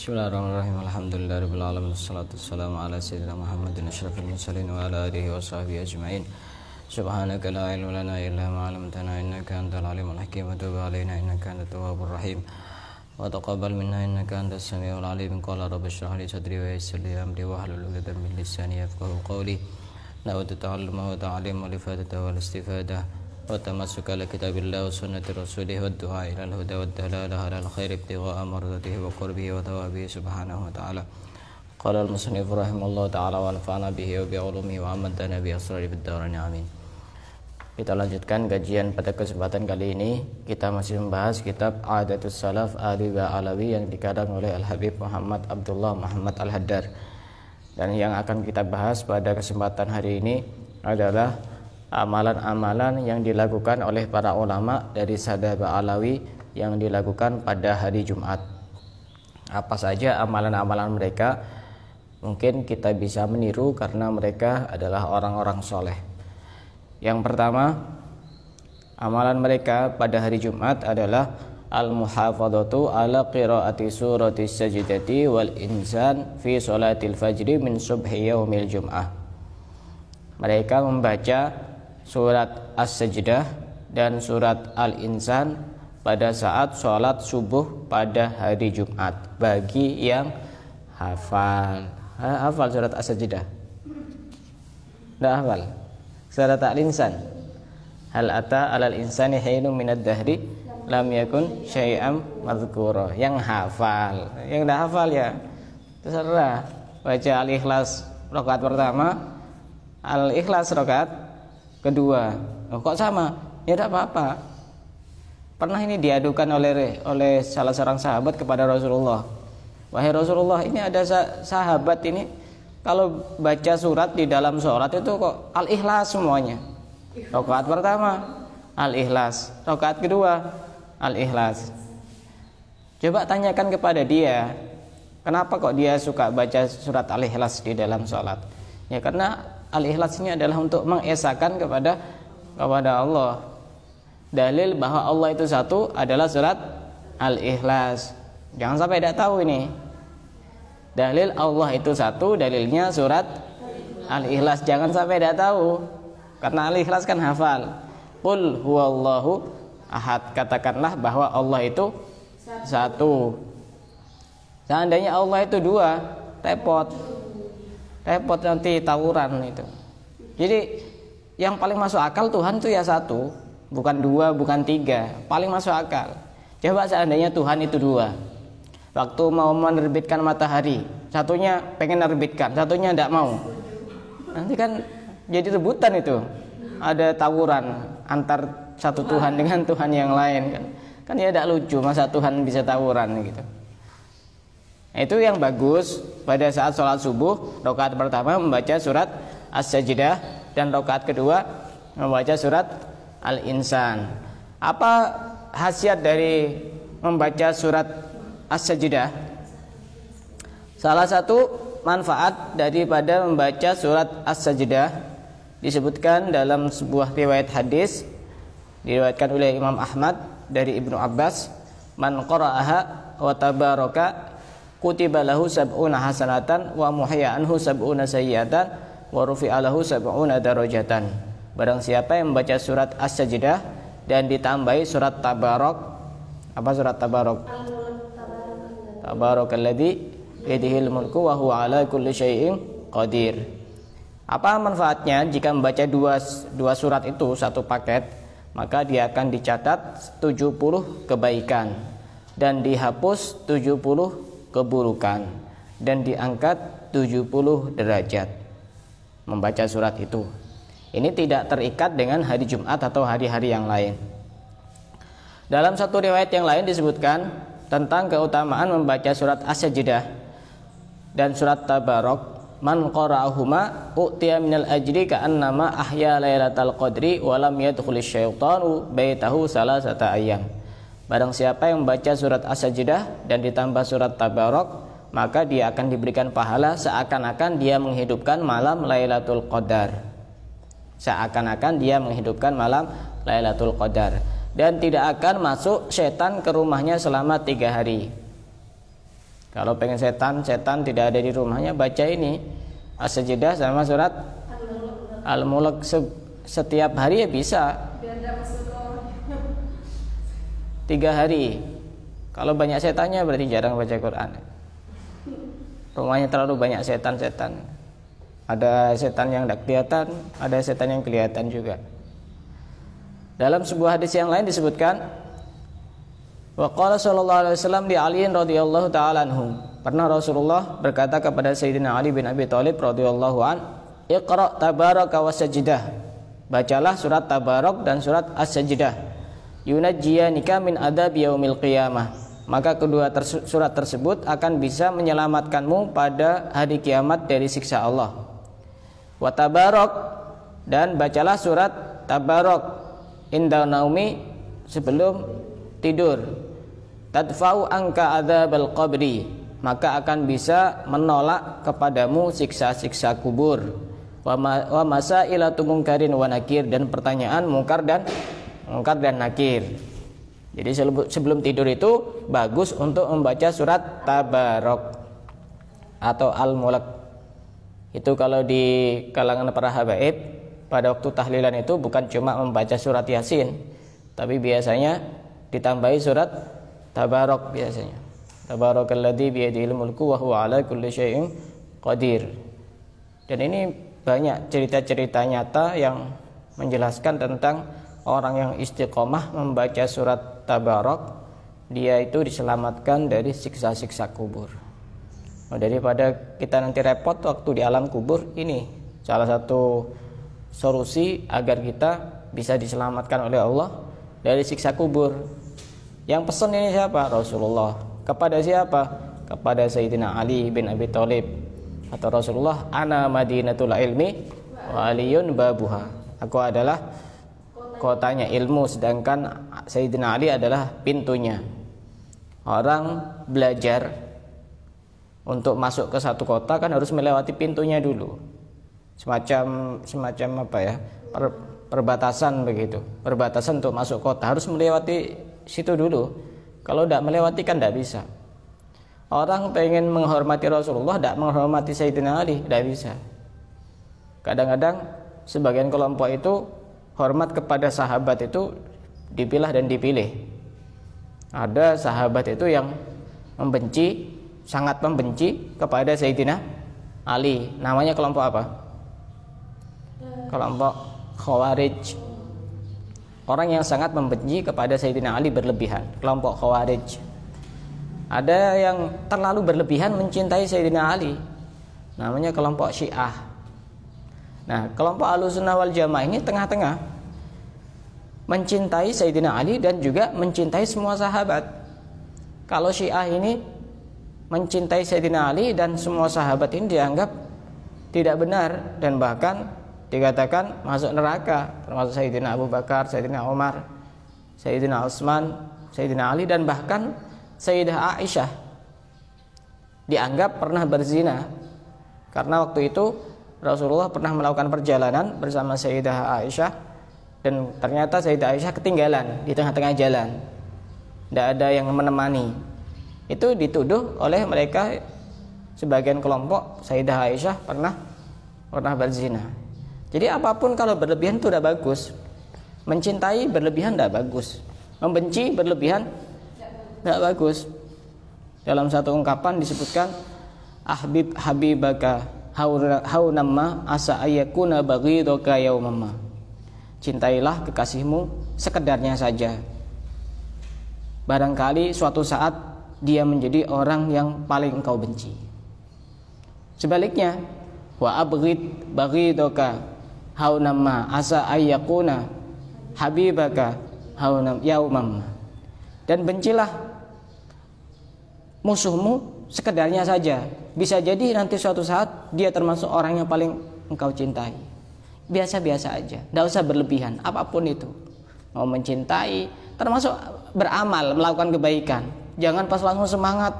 Bismillahirrahmanirrahim. Alhamdulillahirabbil alamin. Wassalatu wassalamu ala sayyidina Muhammadin asyrafil mursalin wa ala alihi wa sahbihi ajma'in. Subhanaka la ilma lana illa ma 'allamtana innaka antal alimul hakim. Wa tub 'alaina innaka antat tawwabur rahim. Wa taqabbal minna innaka antas samiul alim. Qala rabbi shrah li sadri wa yassir li amri wa hlul 'uqdatam min lisani yafqahu qawli. Nawaitu ta'alluma wa ta'lim wa ifadata wal istifadah wa tamassuka ala kitabillah wa sunnati rasulih wa du'a ila al-huda wa dalalah ala al-khair ibtigha'a mardatihi wa qurbihi wa thawabihi subhanahu wa ta'ala. Qala al-musannif rahimallahu ta'ala wa nafa'ana bihi wa bi 'ulumihi wa amatana bi asrari fid dharain amin. Kita lanjutkan kajian pada kesempatan kali ini. Kita masih membahas kitab Adatus Salaf Ali wa Alawi yang dikarang oleh Al-Habib Muhammad Abdullah Muhammad Al-Haddar. Dan yang akan kita bahas pada kesempatan hari ini adalah amalan-amalan yang dilakukan oleh para ulama dari Sahabat Alawi yang dilakukan pada hari Jumat. Apa saja amalan-amalan mereka? Mungkin kita bisa meniru karena mereka adalah orang-orang soleh. Yang pertama, amalan mereka pada hari Jumat adalah al-muhafadzatu ala qiraati surati sajdati wal insan fi sholatil fajri min subhi yaumil jum'ah. Mereka membaca surat As-Sajdah dan surat Al-Insan pada saat sholat subuh pada hari Jumat. Bagi yang hafal surat As-Sajdah? Tidak hafal surat Al-Insan? Hal ata alal insani hinum minad dahri lam yakun syai'am madhkura. Yang hafal. Yang tidak hafal ya terserah, baca Al-Ikhlas rakaat pertama, Al-Ikhlas rakaat kedua. Oh, kok sama? Ya tidak apa-apa. Pernah ini diadukan oleh salah seorang sahabat kepada Rasulullah. Wahai Rasulullah, ini ada sahabat ini kalau baca surat di dalam sholat itu kok Al-Ikhlas semuanya. Rakaat pertama Al-Ikhlas, rakaat kedua Al-Ikhlas. Coba tanyakan kepada dia, kenapa kok dia suka baca surat Al-Ikhlas di dalam sholat? Ya karena Al-Ikhlas ini adalah untuk mengesahkan kepada Allah. Dalil bahwa Allah itu satu adalah surat Al-Ikhlas. Jangan sampai tidak tahu ini. Dalil Allah itu satu, dalilnya surat Al-Ikhlas. Jangan sampai tidak tahu. Karena Al-Ikhlas kan hafal. Qul huwallahu ahad. Katakanlah bahwa Allah itu satu. Seandainya Allah itu dua, repot nanti tawuran itu. Jadi yang paling masuk akal Tuhan itu ya satu, bukan dua, bukan tiga. Paling masuk akal. Coba seandainya Tuhan itu dua, waktu mau menerbitkan matahari, satunya pengen menerbitkan, satunya tidak mau, nanti kan jadi rebutan itu. Ada tawuran antar satu Tuhan dengan Tuhan yang lain kan ya tidak lucu, masa Tuhan bisa tawuran gitu. Itu yang bagus pada saat sholat subuh, rakaat pertama membaca surat As-Sajdah dan rakaat kedua membaca surat Al-Insan. Apa khasiat dari membaca surat As-Sajdah? Salah satu manfaat daripada membaca surat As-Sajdah disebutkan dalam sebuah riwayat hadis, diriwayatkan oleh Imam Ahmad dari Ibnu Abbas, man qara'aha wa tabaraka kutiba lahu sab'una hasanatan wa muhayya anhu sab'una sayyiatan wa rufi'a lahu sab'una darajatan. Barang siapa yang membaca surat As-Sajdah dan ditambahi surat Tabarak. Apa surat Tabarak? Tabarakalladzi biyadihil mulku wa huwa ala kulli syai'in qadir. Apa manfaatnya jika membaca dua surat itu satu paket? Maka dia akan dicatat 70 kebaikan dan dihapus 70 keburukan dan diangkat 70 derajat membaca surat itu. Ini tidak terikat dengan hari Jumat atau hari-hari yang lain. Dalam satu riwayat yang lain disebutkan tentang keutamaan membaca surat As-Sajdah dan surat Tabarak. Man qara'ahuma u'tiya minal ajri ka'annama ahya lailatal qadri wa lam yadkhulish syaitanu baitahu salasata ayyam. Barang siapa yang membaca surat As-Sajdah dan ditambah surat Tabarak, maka dia akan diberikan pahala seakan-akan dia menghidupkan malam Lailatul Qadar. Seakan-akan dia menghidupkan malam Lailatul Qadar. Dan tidak akan masuk setan ke rumahnya selama 3 hari. Kalau pengen setan tidak ada di rumahnya, baca ini As-Sajdah sama surat Al-Mulk setiap hari ya bisa. 3 hari. Kalau banyak setannya berarti jarang baca Quran. Rumahnya terlalu banyak setan-setan. Ada setan yang tidak kelihatan, ada setan yang kelihatan juga. Dalam sebuah hadis yang lain disebutkan, wa qala sallallahu alaihi wasallam li Ali radhiyallahu taala anhu. Pernah Rasulullah berkata kepada Sayyidina Ali bin Abi Thalib radhiyallahu an, "Iqra tabaraka was-sajdah." Bacalah surat Tabarak dan surat As-Sajdah. Yunajjiyanika min adab yaumil qiyamah. Maka kedua surat tersebut akan bisa menyelamatkanmu pada hari kiamat dari siksa Allah. Wa tabarak, dan bacalah surat Tabarak inda naumi, sebelum tidur. Tadfa'u anka adzabal qabri, maka akan bisa menolak kepadamu siksa-siksa kubur. Wa masailatu munkarin wa nakir, dan pertanyaan mungkar dan nakir. Jadi sebelum tidur itu bagus untuk membaca surat Tabarak atau Al-Mulk. Itu kalau di kalangan para habaib pada waktu tahlilan itu bukan cuma membaca surat Yasin, tapi biasanya ditambahi surat Tabarak biasanya. Tabarakalladzi biyadihil mulku wa huwa ala kulli syai'in qadir. Dan ini banyak cerita-cerita nyata yang menjelaskan tentang orang yang istiqomah membaca surat Tabarak, dia itu diselamatkan dari siksa-siksa kubur. Daripada kita nanti repot waktu di alam kubur, ini salah satu solusi agar kita bisa diselamatkan oleh Allah dari siksa kubur. Yang pesan ini siapa? Rasulullah. Kepada siapa? Kepada Sayyidina Ali bin Abi Thalib. Atau Rasulullah, ana madinatul ilmi wa aliyun babuha. Aku adalah kotanya ilmu, sedangkan Sayyidina Ali adalah pintunya. Orang belajar untuk masuk ke satu kota kan harus melewati pintunya dulu. Semacam apa ya? Perbatasan begitu. Perbatasan untuk masuk kota harus melewati situ dulu. Kalau tidak melewati kan tidak bisa. Orang pengen menghormati Rasulullah, tidak menghormati Sayyidina Ali, tidak bisa. Kadang-kadang sebagian kelompok itu hormat kepada sahabat itu dipilah dan dipilih. Ada sahabat itu yang membenci, sangat membenci kepada Sayyidina Ali. Namanya kelompok apa? Kelompok Khawarij. Orang yang sangat membenci kepada Sayyidina Ali berlebihan, kelompok Khawarij. Ada yang terlalu berlebihan mencintai Sayyidina Ali, namanya kelompok Syiah. Nah, kelompok Ahlussunnah wal Jamaah ini tengah-tengah, mencintai Sayyidina Ali dan juga mencintai semua sahabat. Kalau Syiah ini mencintai Sayyidina Ali dan semua sahabat ini dianggap tidak benar dan bahkan dikatakan masuk neraka, termasuk Sayyidina Abu Bakar, Sayyidina Umar, Sayyidina Utsman, Sayyidina Ali, dan bahkan Sayyidah Aisyah dianggap pernah berzina karena waktu itu Rasulullah pernah melakukan perjalanan bersama Sayyidah Aisyah dan ternyata Sayyidah Aisyah ketinggalan di tengah-tengah jalan, tidak ada yang menemani. Itu dituduh oleh mereka sebagian kelompok Sayyidah Aisyah pernah berzina. Jadi apapun kalau berlebihan itu tidak bagus. Mencintai berlebihan tidak bagus, membenci berlebihan tidak bagus. Dalam satu ungkapan disebutkan, habibaka haunamma asa ayyakuna baghidaka yaumamma. Cintailah kekasihmu sekedarnya saja, barangkali suatu saat dia menjadi orang yang paling engkau benci. Sebaliknya, wa abghid baghidaka haunamma asa ayyakuna habibaka haunam yaumamma. Dan bencilah musuhmu sekedarnya saja, bisa jadi nanti suatu saat dia termasuk orang yang paling engkau cintai. Biasa-biasa aja, tidak usah berlebihan apapun itu. Mau mencintai termasuk beramal, melakukan kebaikan. Jangan pas langsung semangat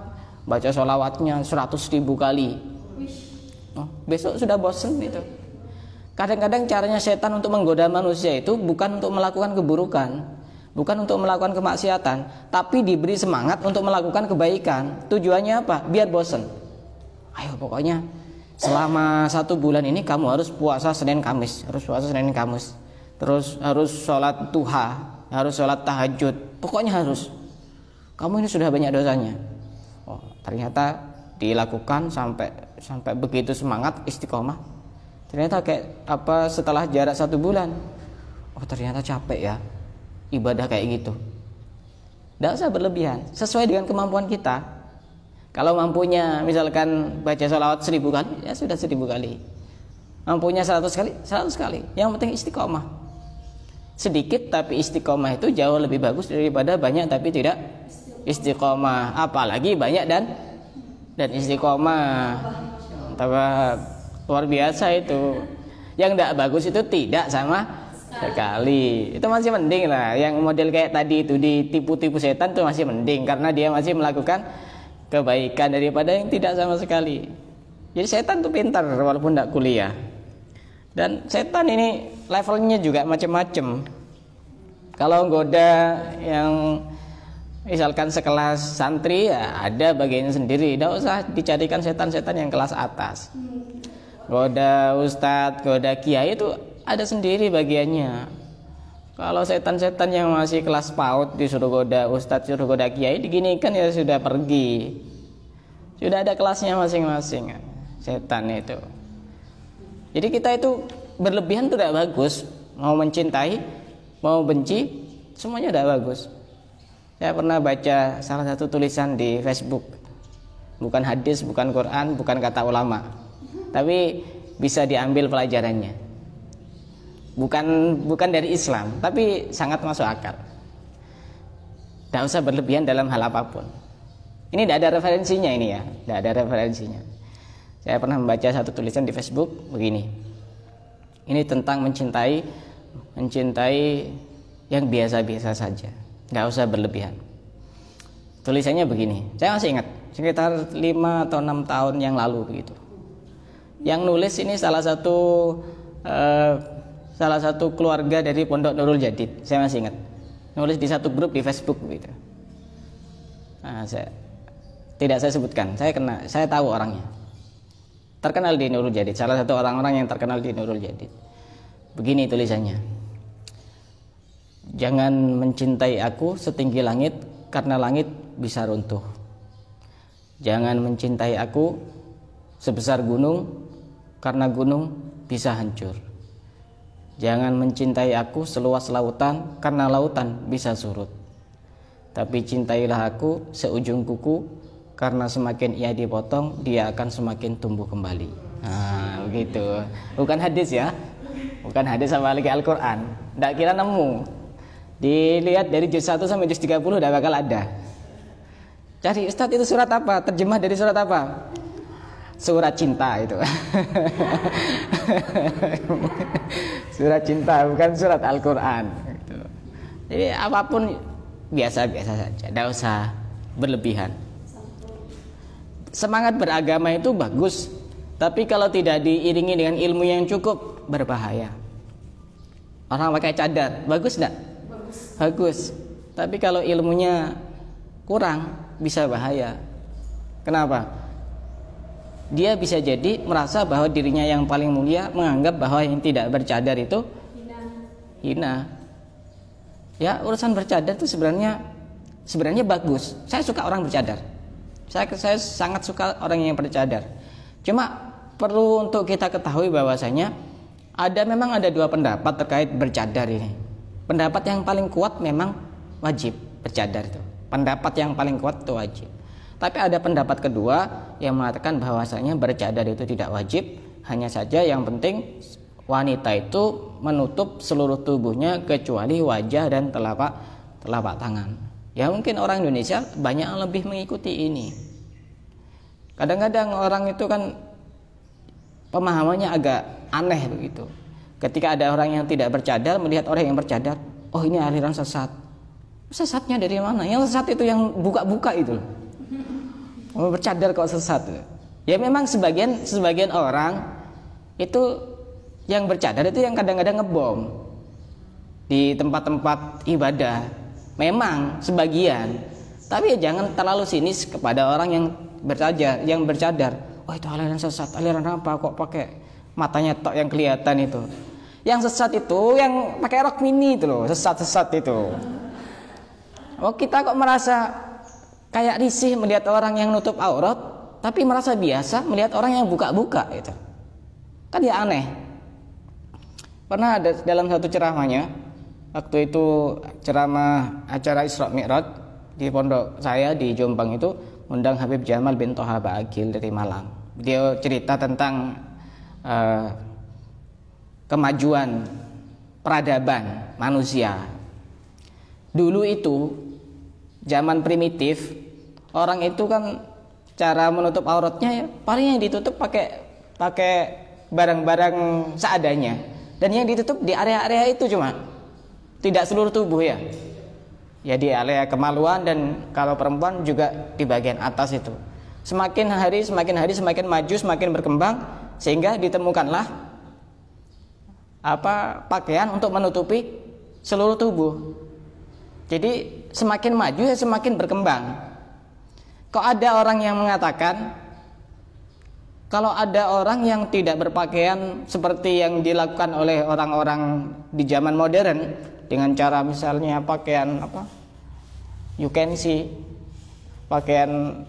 baca sholawatnya 100.000 kali, besok sudah bosen itu. Kadang-kadang caranya setan untuk menggoda manusia itu bukan untuk melakukan keburukan, bukan untuk melakukan kemaksiatan, tapi diberi semangat untuk melakukan kebaikan. Tujuannya apa? Biar bosen. Ayo pokoknya selama 1 bulan ini kamu harus puasa Senin Kamis, terus harus sholat duha, harus sholat tahajud, pokoknya harus. Kamu ini sudah banyak dosanya. Oh, ternyata dilakukan sampai begitu semangat, istiqomah. Ternyata kayak apa, setelah jarak 1 bulan, oh ternyata capek ya ibadah kayak gitu. Tidak usah berlebihan, sesuai dengan kemampuan kita. Kalau mampunya misalkan baca sholawat 1000 kali, ya sudah 1000 kali. Mampunya 100 kali, 100 kali. Yang penting istiqomah. Sedikit tapi istiqomah itu jauh lebih bagus daripada banyak tapi tidak istiqomah. Apalagi banyak dan istiqomah. Luar biasa itu. Yang tidak bagus itu tidak sama sekali. Itu masih mending lah. Yang model kayak tadi itu ditipu-tipu setan itu masih mending, karena dia masih melakukan kebaikan daripada yang tidak sama sekali. Jadi setan itu pintar walaupun tidak kuliah. Dan setan ini levelnya juga macam-macam. Kalau goda yang misalkan sekelas santri, ya ada bagiannya sendiri. Tidak usah dicarikan setan-setan yang kelas atas. Goda ustadz, goda kiai itu ada sendiri bagiannya. Kalau setan-setan yang masih kelas PAUD disuruh goda ustadz, suruh goda kiai, diginikan ya sudah pergi. Sudah ada kelasnya masing-masing setan itu. Jadi kita itu berlebihan itu tidak bagus. Mau mencintai, mau benci, semuanya tidak bagus. Saya pernah baca salah satu tulisan di Facebook. Bukan hadis, bukan Quran, bukan kata ulama, tapi bisa diambil pelajarannya. Bukan dari Islam, tapi sangat masuk akal. Tidak usah berlebihan dalam hal apapun. Ini tidak ada referensinya ini ya, tidak ada referensinya. Saya pernah membaca satu tulisan di Facebook begini. Ini tentang mencintai yang biasa-biasa saja, tidak usah berlebihan. Tulisannya begini, saya masih ingat, sekitar 5 atau 6 tahun yang lalu begitu. Yang nulis ini salah satu keluarga dari Pondok Nurul Jadid, saya masih ingat. Nulis di satu grup di Facebook begitu. Nah, tidak saya sebutkan, saya tahu orangnya. Terkenal di Nurul Jadid, salah satu orang-orang yang terkenal di Nurul Jadid. Begini tulisannya. Jangan mencintai aku setinggi langit, karena langit bisa runtuh. Jangan mencintai aku sebesar gunung, karena gunung bisa hancur. Jangan mencintai aku seluas lautan, karena lautan bisa surut. Tapi cintailah aku seujung kuku, karena semakin ia dipotong, dia akan semakin tumbuh kembali. Nah, begitu. Bukan hadis ya, bukan hadis sama lagi Al-Quran. Tidak kira nemu. Dilihat dari juz 1 sampai juz 30 udah bakal ada. Cari Ustadz itu surat apa? Terjemah dari surat apa? Surat cinta itu. Surat cinta, bukan surat Al-Quran. Jadi apapun biasa-biasa saja, tidak usah berlebihan. Semangat beragama itu bagus, tapi kalau tidak diiringi dengan ilmu yang cukup, berbahaya. Orang pakai cadar, bagus tidak? Bagus. Tapi kalau ilmunya kurang, bisa bahaya. Kenapa? Dia bisa jadi merasa bahwa dirinya yang paling mulia, menganggap bahwa yang tidak bercadar itu hina. Ya, urusan bercadar itu sebenarnya bagus. Saya suka orang bercadar. Saya sangat suka orang yang bercadar. Cuma perlu untuk kita ketahui bahwasanya memang ada 2 pendapat terkait bercadar ini. Pendapat yang paling kuat memang wajib bercadar itu. Pendapat yang paling kuat itu wajib. Tapi ada pendapat kedua yang mengatakan bahwasanya bercadar itu tidak wajib, hanya saja yang penting wanita itu menutup seluruh tubuhnya kecuali wajah dan telapak tangan. Ya mungkin orang Indonesia banyak yang lebih mengikuti ini. Kadang-kadang orang itu kan pemahamannya agak aneh begitu. Ketika ada orang yang tidak bercadar melihat orang yang bercadar, oh ini aliran sesat. Sesatnya dari mana? Yang sesat itu yang buka-buka itu. Bercadar kok sesat. Ya memang sebagian orang itu yang bercadar itu yang kadang-kadang ngebom di tempat-tempat ibadah. Memang sebagian, tapi jangan terlalu sinis kepada orang yang bercadar. Oh, itu aliran sesat, aliran apa kok pakai matanya tok yang kelihatan itu. Yang sesat itu yang pakai rok mini itu loh, sesat-sesat itu. Oh, kita kok merasa kayak risih melihat orang yang nutup aurat, tapi merasa biasa melihat orang yang buka-buka itu. Kan ya aneh. Pernah ada dalam satu ceramahnya, waktu itu ceramah acara Isra Mi'raj di pondok saya di Jombang itu, undang Habib Jamal bin Toha Ba'agil dari Malang. Dia cerita tentang kemajuan peradaban manusia. Dulu itu zaman primitif, orang itu kan cara menutup auratnya ya paling yang ditutup pakai barang-barang seadanya, dan yang ditutup di area-area itu cuma, tidak seluruh tubuh ya. Ya di area kemaluan, dan kalau perempuan juga di bagian atas itu. Semakin hari semakin maju, semakin berkembang, sehingga ditemukanlah pakaian untuk menutupi seluruh tubuh. Jadi semakin maju ya semakin berkembang. Kok ada orang yang mengatakan kalau ada orang yang tidak berpakaian seperti yang dilakukan oleh orang-orang di zaman modern, dengan cara misalnya pakaian you can see, pakaian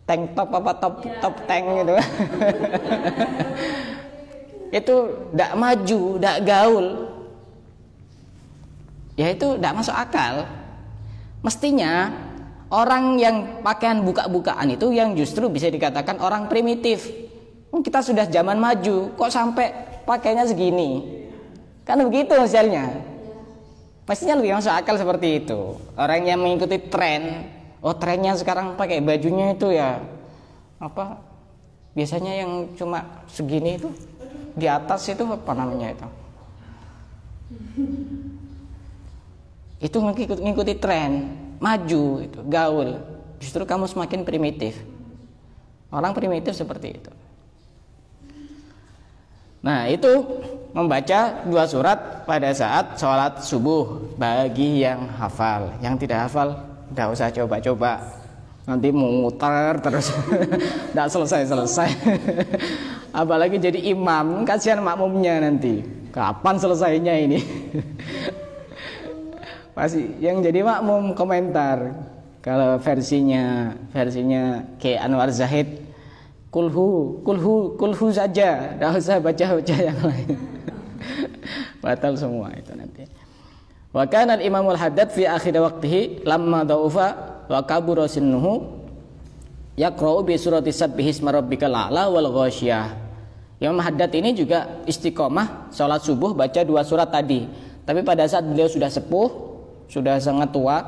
tank top top tank gitu. Itu tidak maju, tidak gaul. Ya itu tidak masuk akal. Mestinya orang yang pakaian buka-bukaan itu yang justru bisa dikatakan orang primitif. Kita sudah zaman maju, kok sampai pakainya segini? Kan begitu misalnya. Mestinya lebih masuk akal seperti itu. Orang yang mengikuti tren, trennya sekarang pakai bajunya itu ya biasanya yang cuma segini itu, di atas itu apa namanya itu? Itu mengikuti tren, maju itu, gaul. Justru kamu semakin primitif. Orang primitif seperti itu. Nah, itu membaca 2 surat pada saat sholat subuh bagi yang hafal. Yang tidak hafal, tidak usah coba-coba. Nanti muter terus, tidak selesai-selesai. Apalagi jadi imam, kasihan makmumnya nanti. Kapan selesainya ini? Pasti yang jadi makmum komentar. Kalau versinya K. Anwar Zahid, kulhu saja, tidak usah baca-baca yang lain. Batal semua itu nanti. Wa kana al-Imamul Haddad fi akhir waqtihi lamma dhaufa wa kabura sinnuhu yaqra'u bi surati sabbih isma rabbikal a'la wal ghasyiyah. Imam Haddad ini juga istiqomah salat subuh baca 2 surat tadi. Tapi pada saat beliau sudah sepuh, sudah sangat tua,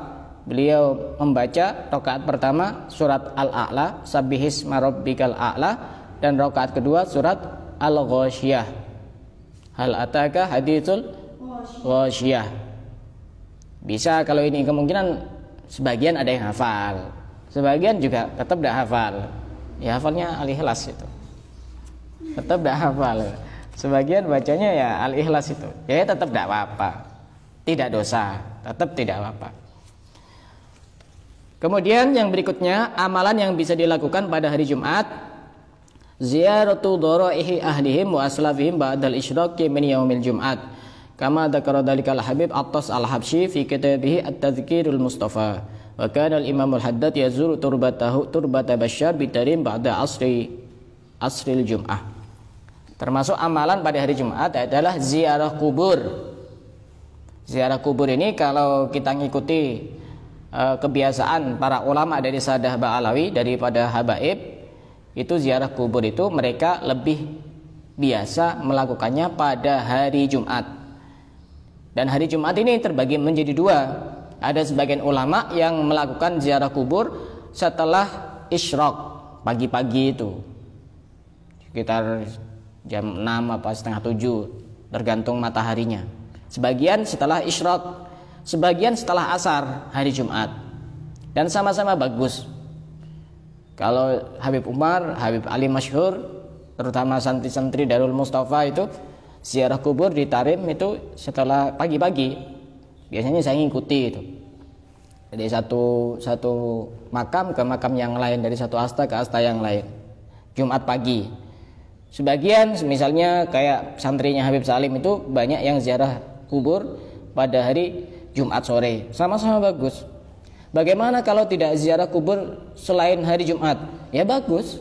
beliau membaca rakaat pertama surat Al-A'la, sabbih isma rabbikal a'la, dan rakaat kedua surat Al-Ghasyiyah. Hal ataka haditsul ghasyiyah. Bisa kalau ini kemungkinan sebagian ada yang hafal, sebagian juga tetap tidak hafal. Ya hafalnya Al-Ikhlas itu. Tetap tidak hafal. Sebagian bacanya ya Al-Ikhlas itu. Ya tetap tidak apa-apa. Tidak dosa, tetap tidak apa-apa. Kemudian yang berikutnya, amalan yang bisa dilakukan pada hari Jumat, ziyaratu dhara'ihi ahlihim wa aslafihim ba'dal isyraqi min yaumil Jum'at. Kama dzakara dzalikal Habib Attas Al-Habsyi fi kitabihi At-Tadhkirul Mustafa. Wa kana al-Imamul Haddad yazuru turbata Basyar bitarim ba'da asril Jum'ah. Termasuk amalan pada hari Jumat adalah ziarah kubur. Ziarah kubur ini kalau kita ngikuti kebiasaan para ulama dari Sadah Ba'alawi daripada habaib, itu ziarah kubur itu mereka lebih biasa melakukannya pada hari Jumat. Dan hari Jumat ini terbagi menjadi 2. Ada sebagian ulama yang melakukan ziarah kubur setelah isyraq, pagi-pagi itu, sekitar jam 6 apa setengah 7, tergantung mataharinya. Sebagian setelah isyraq, sebagian setelah asar hari Jumat. Dan sama-sama bagus. Kalau Habib Umar, Habib Ali masyhur, terutama santri-santri Darul Mustafa itu ziarah kubur di Tarim itu setelah pagi-pagi biasanya saya ngikuti itu. Dari satu makam ke makam yang lain, dari satu asta ke asta yang lain. Jumat pagi. Sebagian misalnya kayak santrinya Habib Salim itu banyak yang ziarah kubur pada hari Jumat sore. Sama-sama bagus. Bagaimana kalau tidak ziarah kubur selain hari Jumat? Ya bagus.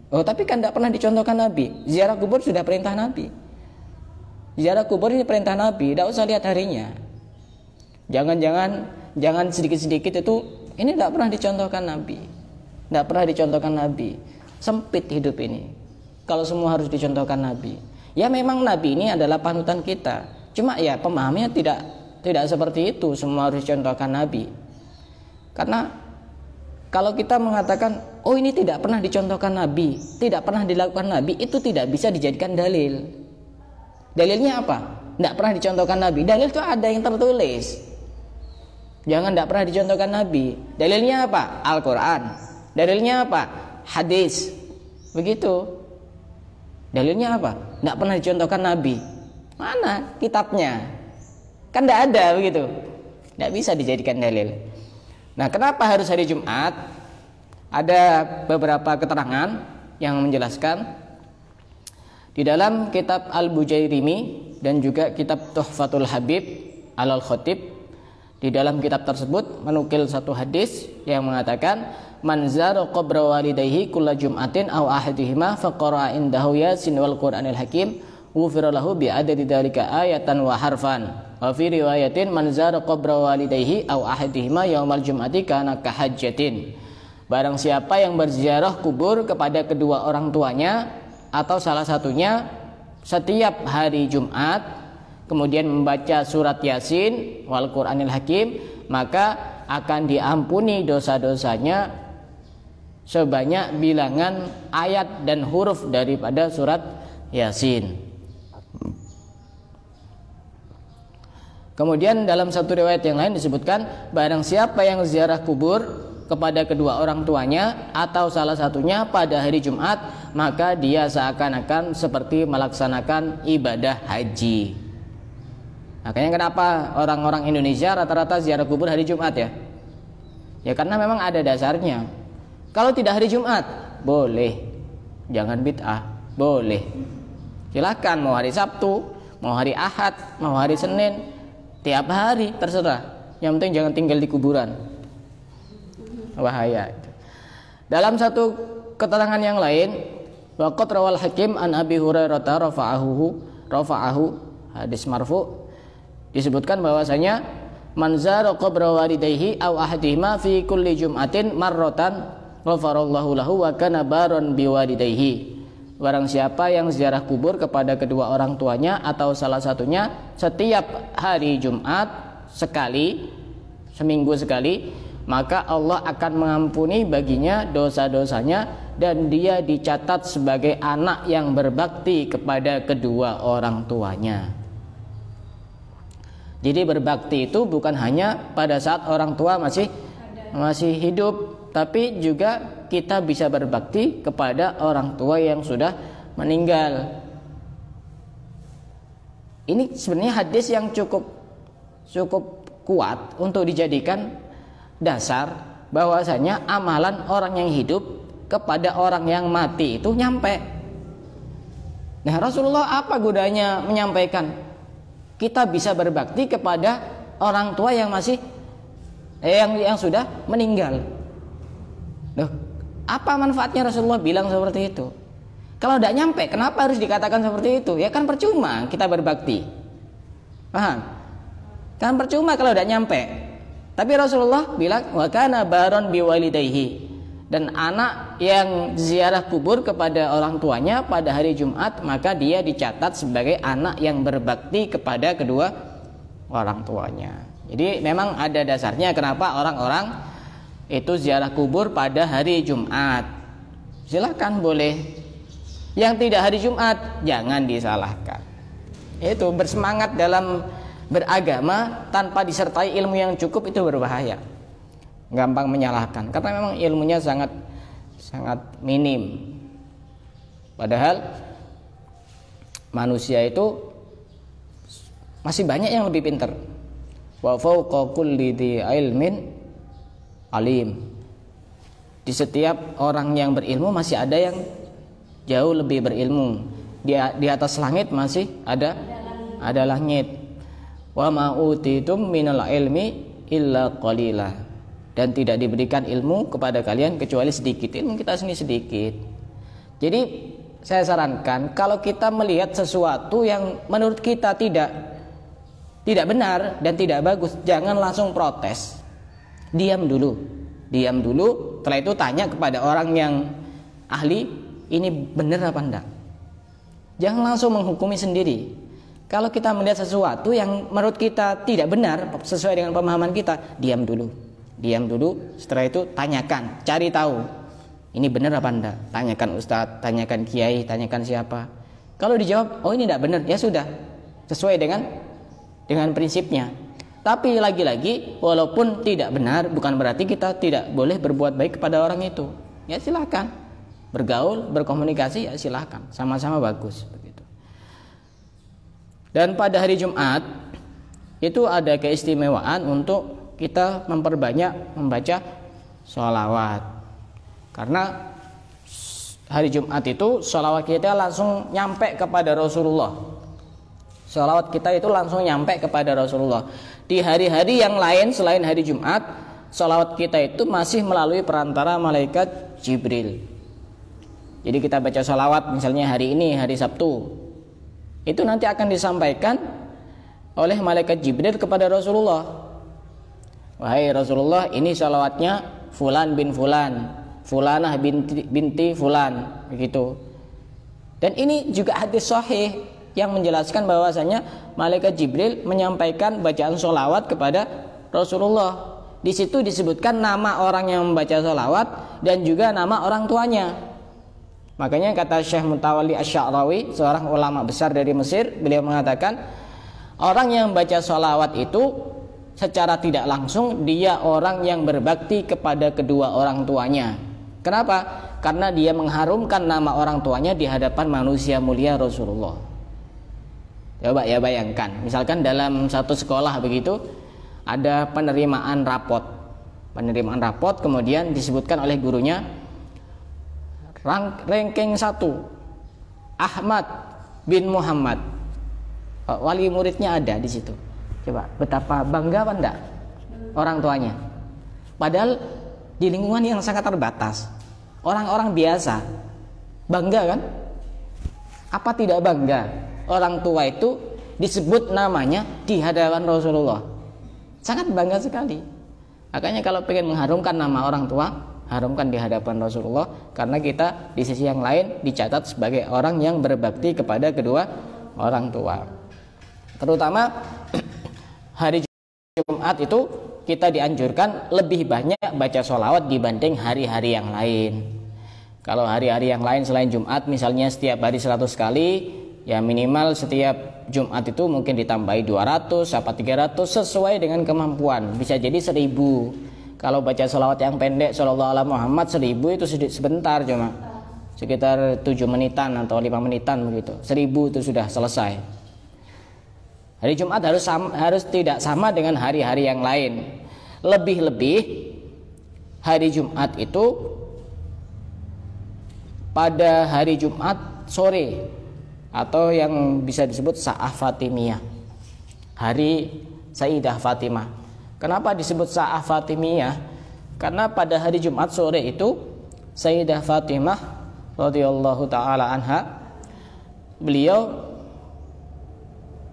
Oh, tapi kan tidak pernah dicontohkan Nabi. Ziarah kubur sudah perintah Nabi. Ziarah kubur ini perintah Nabi, tidak usah lihat harinya. Jangan sedikit-sedikit itu, ini tidak pernah dicontohkan Nabi. Tidak pernah dicontohkan Nabi. Sempit hidup ini kalau semua harus dicontohkan Nabi. Ya memang Nabi ini adalah panutan kita. Cuma ya pemahamannya tidak seperti itu, semua harus dicontohkan Nabi. Karena kalau kita mengatakan, oh ini tidak pernah dicontohkan Nabi, tidak pernah dilakukan Nabi, itu tidak bisa dijadikan dalil. Dalilnya apa? Tidak pernah dicontohkan Nabi. Dalil itu ada yang tertulis. Jangan tidak pernah dicontohkan Nabi. Dalilnya apa? Al-Quran. Dalilnya apa? Hadis. Begitu. Dalilnya apa? Tidak pernah dicontohkan Nabi. Mana kitabnya? Kan tidak ada begitu. Tidak bisa dijadikan dalil. Nah, kenapa harus hari Jumat? Ada beberapa keterangan yang menjelaskan di dalam kitab Al-Bujairimi dan juga kitab Tuhfatul Habib Al-Khatib. Di dalam kitab tersebut menukil satu hadis yang mengatakan, man zara qabra walidayhi kulla jum'atin aw ahadihima faqara indahu yasin wal qur'anil hakim ghufira lahu bi adadi dzalika ayatan wa harfan. Wa fi riwayatin man zara qabra walidayhi aw ahadihima yaumal jum'ati kana kahajjatin. Barang siapa yang berziarah kubur kepada kedua orang tuanya atau salah satunya setiap hari Jumat, kemudian membaca surat Yasin wal Qur'anil Hakim, maka akan diampuni dosa-dosanya sebanyak bilangan ayat dan huruf daripada surat Yasin. Kemudian dalam satu riwayat yang lain disebutkan, barang siapa yang ziarah kubur kepada kedua orang tuanya atau salah satunya pada hari Jumat, maka dia seakan-akan seperti melaksanakan ibadah haji. Makanya kenapa orang-orang Indonesia rata-rata ziarah kubur hari Jumat ya? Ya karena memang ada dasarnya. Kalau tidak hari Jumat, boleh. Jangan bid'ah, boleh. Silakan mau hari Sabtu, mau hari Ahad, mau hari Senin, tiap hari terserah. Yang penting jangan tinggal di kuburan. Bahaya. Dalam satu keterangan yang lain, waqad rawal Hakim an Abi Hurairah rafa'ahu hadis marfu, disebutkan bahwasanya man zara qabra walidayhi aw ahadihima fi kulli jum'atin marratan ghafarallahu lahu wa kana baron biwalidayhi. Barang siapa yang ziarah kubur kepada kedua orang tuanya atau salah satunya setiap hari Jumat sekali, seminggu sekali, maka Allah akan mengampuni baginya dosa-dosanya dan dia dicatat sebagai anak yang berbakti kepada kedua orang tuanya. Jadi berbakti itu bukan hanya pada saat orang tua masih hidup, tapi juga kita bisa berbakti kepada orang tua yang sudah meninggal. Ini sebenarnya hadis yang cukup kuat untuk dijadikan dasar bahwasanya amalan orang yang hidup kepada orang yang mati itu nyampe. Nah, Rasulullah apa gunanya menyampaikan? Kita bisa berbakti kepada orang tua yang yang sudah meninggal. Loh, apa manfaatnya Rasulullah bilang seperti itu? Kalau tidak nyampe, kenapa harus dikatakan seperti itu? Ya kan percuma kita berbakti. Paham? Kan percuma kalau tidak nyampe. Tapi Rasulullah bilang wa kana baron biwalidayhi, dan anak yang ziarah kubur kepada orang tuanya pada hari Jumat, maka dia dicatat sebagai anak yang berbakti kepada kedua orang tuanya. Jadi memang ada dasarnya kenapa orang-orang itu ziarah kubur pada hari Jumat. Silakan boleh. Yang tidak hari Jumat jangan disalahkan. Itu bersemangat dalam beragama tanpa disertai ilmu yang cukup itu berbahaya. Gampang menyalahkan karena memang ilmunya sangat minim. Padahal manusia itu masih banyak yang lebih pintar. wa fawqa kulli dzi ilmin alim. Di setiap orang yang berilmu masih ada yang jauh lebih berilmu. Di atas langit masih ada langit. Wa ma utitum minal ilmi illa qalila. Dan tidak diberikan ilmu kepada kalian kecuali sedikit. Ilmu kita sini sedikit. Jadi saya sarankan kalau kita melihat sesuatu yang menurut kita tidak benar dan tidak bagus, jangan langsung protes. Diam dulu, setelah itu tanya kepada orang yang ahli, ini benar apa enggak. Jangan langsung menghukumi sendiri. Kalau kita melihat sesuatu yang menurut kita tidak benar sesuai dengan pemahaman kita, diam dulu, setelah itu tanyakan, cari tahu ini benar apa enggak. Tanyakan ustadz, tanyakan kiai, tanyakan siapa. Kalau dijawab, oh ini tidak benar, ya sudah, sesuai dengan prinsipnya. Tapi lagi-lagi walaupun tidak benar bukan berarti kita tidak boleh berbuat baik kepada orang itu. Ya silakan. Bergaul, berkomunikasi ya silakan. Sama-sama bagus begitu. Dan pada hari Jumat itu ada keistimewaan untuk kita memperbanyak membaca sholawat. Karena hari Jumat itu sholawat kita langsung nyampe kepada Rasulullah. Sholawat kita itu langsung nyampe kepada Rasulullah. Di hari-hari yang lain selain hari Jumat, sholawat kita itu masih melalui perantara malaikat Jibril. Jadi kita baca sholawat misalnya hari ini, hari Sabtu, itu nanti akan disampaikan oleh malaikat Jibril kepada Rasulullah. Wahai Rasulullah, ini sholawatnya Fulan bin Fulan, Fulanah binti Fulan, begitu. Dan ini juga hadis sahih yang menjelaskan bahwasanya malaikat Jibril menyampaikan bacaan sholawat kepada Rasulullah. Di situ disebutkan nama orang yang membaca sholawat dan juga nama orang tuanya. Makanya kata Syekh Mutawalli Asy-Sya'rawi, seorang ulama besar dari Mesir, beliau mengatakan orang yang membaca sholawat itu secara tidak langsung dia orang yang berbakti kepada kedua orang tuanya. Kenapa? Karena dia mengharumkan nama orang tuanya di hadapan manusia mulia Rasulullah. Coba ya bayangkan, misalkan dalam satu sekolah begitu ada penerimaan rapot kemudian disebutkan oleh gurunya ranking 1 Ahmad bin Muhammad, wali muridnya ada di situ. Coba betapa bangga apa enggak orang tuanya. Padahal di lingkungan yang sangat terbatas, orang-orang biasa, bangga kan? Apa tidak bangga? Orang tua itu disebut namanya di hadapan Rasulullah. Sangat bangga sekali. Makanya kalau pengen mengharumkan nama orang tua, harumkan di hadapan Rasulullah, karena kita di sisi yang lain dicatat sebagai orang yang berbakti kepada kedua orang tua. Terutama hari Jumat itu kita dianjurkan lebih banyak baca sholawat dibanding hari-hari yang lain. Kalau hari-hari yang lain selain Jumat misalnya setiap hari 100 kali, ya minimal setiap Jumat itu mungkin ditambahi 200 apa 300 sesuai dengan kemampuan. Bisa jadi 1000. Kalau baca sholawat yang pendek Shallallahu alaihi Muhammad 1000 itu sebentar, cuma sekitar 7 menitan atau 5 menitan begitu. 1000 itu sudah selesai. Hari Jumat harus tidak sama dengan hari-hari yang lain. Lebih-lebih hari Jumat itu pada hari Jumat sore, atau yang bisa disebut Sa'ah Fatimiyah, hari Sayyidah Fatimah. Kenapa disebut Sa'ah Fatimiyah? Karena pada hari Jumat sore itu Sayyidah Fatimah radhiyallahu taala anha, beliau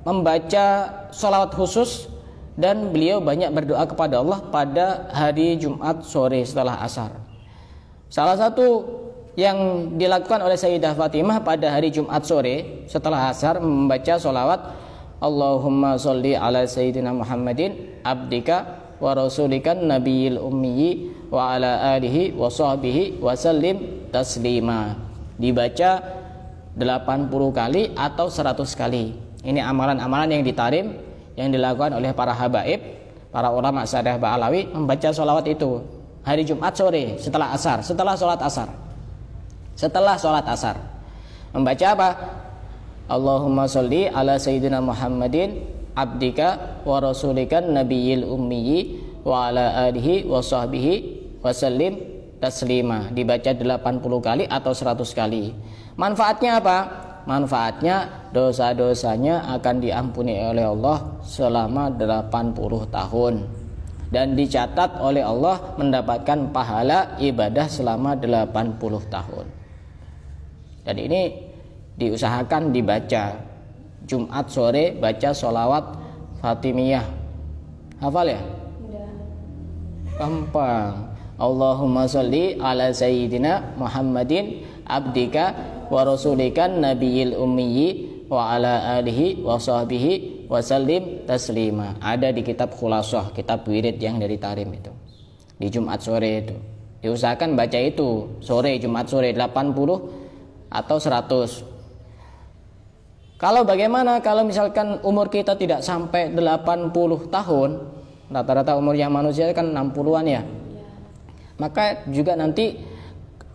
membaca sholawat khusus dan beliau banyak berdoa kepada Allah pada hari Jumat sore setelah asar. Salah satu yang dilakukan oleh Sayyidah Fatimah pada hari Jumat sore setelah asar membaca sholawat Allahumma sholli ala Sayyidina Muhammadin abdika wa rasulikan nabiyil ummiyi wa ala alihi wa sahbihi wa sallim taslima. Dibaca 80 kali atau 100 kali. Ini amalan-amalan yang ditarim yang dilakukan oleh para habaib, para ulama Syariah Ba'alawi membaca sholawat itu hari Jumat sore setelah asar, setelah sholat asar. Setelah sholat asar membaca apa? Allahumma sholli ala Sayyidina Muhammadin abdika wa rasulika nabiyil ummiyi wa ala alihi wa sahbihi wa sallim taslima. Dibaca 80 kali atau 100 kali. Manfaatnya apa? Manfaatnya dosa-dosanya akan diampuni oleh Allah selama 80 tahun. Dan dicatat oleh Allah mendapatkan pahala ibadah selama 80 tahun. Dan ini diusahakan dibaca. Jumat sore baca sholawat Fatimiyah. Hafal ya? Gampang. Allahumma sholli ala sayyidina Muhammadin abdika wa rasulika nabiyil ummiyi wa ala alihi wa sahbihi wa sallim taslima. Ada di kitab Khulasah, kitab wirid yang dari Tarim itu. Di Jumat sore itu. Diusahakan baca itu sore, Jumat sore 80 atau 100. Kalau bagaimana kalau misalkan umur kita tidak sampai 80 tahun, rata-rata umurnya manusia kan 60-an ya. Maka juga nanti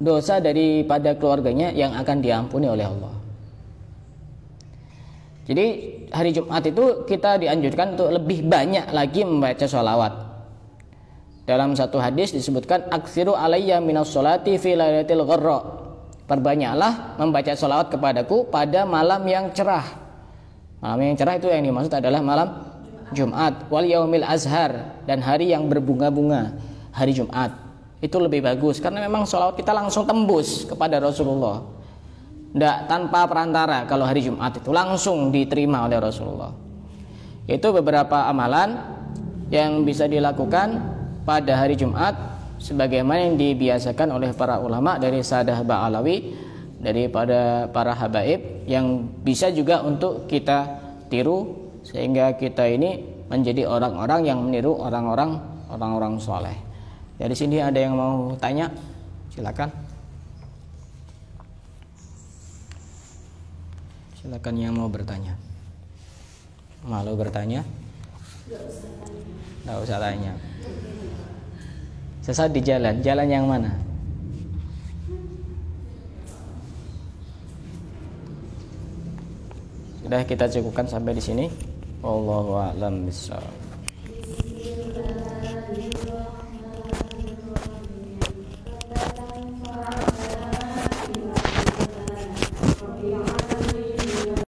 dosa daripada keluarganya yang akan diampuni oleh Allah. Jadi hari Jumat itu kita dianjurkan untuk lebih banyak lagi membaca sholawat. Dalam satu hadis disebutkan aksiru alayya minas sholati fi lailatul gharra. Perbanyaklah membaca sholawat kepadaku pada malam yang cerah. Malam yang cerah itu yang dimaksud adalah malam Jumat. Wal yaumil azhar, dan hari yang berbunga-bunga, hari Jumat. Itu lebih bagus karena memang sholawat kita langsung tembus kepada Rasulullah. Tidak tanpa perantara. Kalau hari Jumat itu langsung diterima oleh Rasulullah. Itu beberapa amalan yang bisa dilakukan pada hari Jumat sebagaimana yang dibiasakan oleh para ulama dari Sadah Ba'alawi, daripada para habaib, yang bisa juga untuk kita tiru sehingga kita ini menjadi orang-orang yang meniru orang-orang soleh. Dari sini ada yang mau tanya? Silakan. Silakan yang mau bertanya. Malu bertanya? Tidak usah tanya. Sesat di jalan yang mana? Sudah kita cukupkan sampai di sini. Wallahu a'lam bishawab.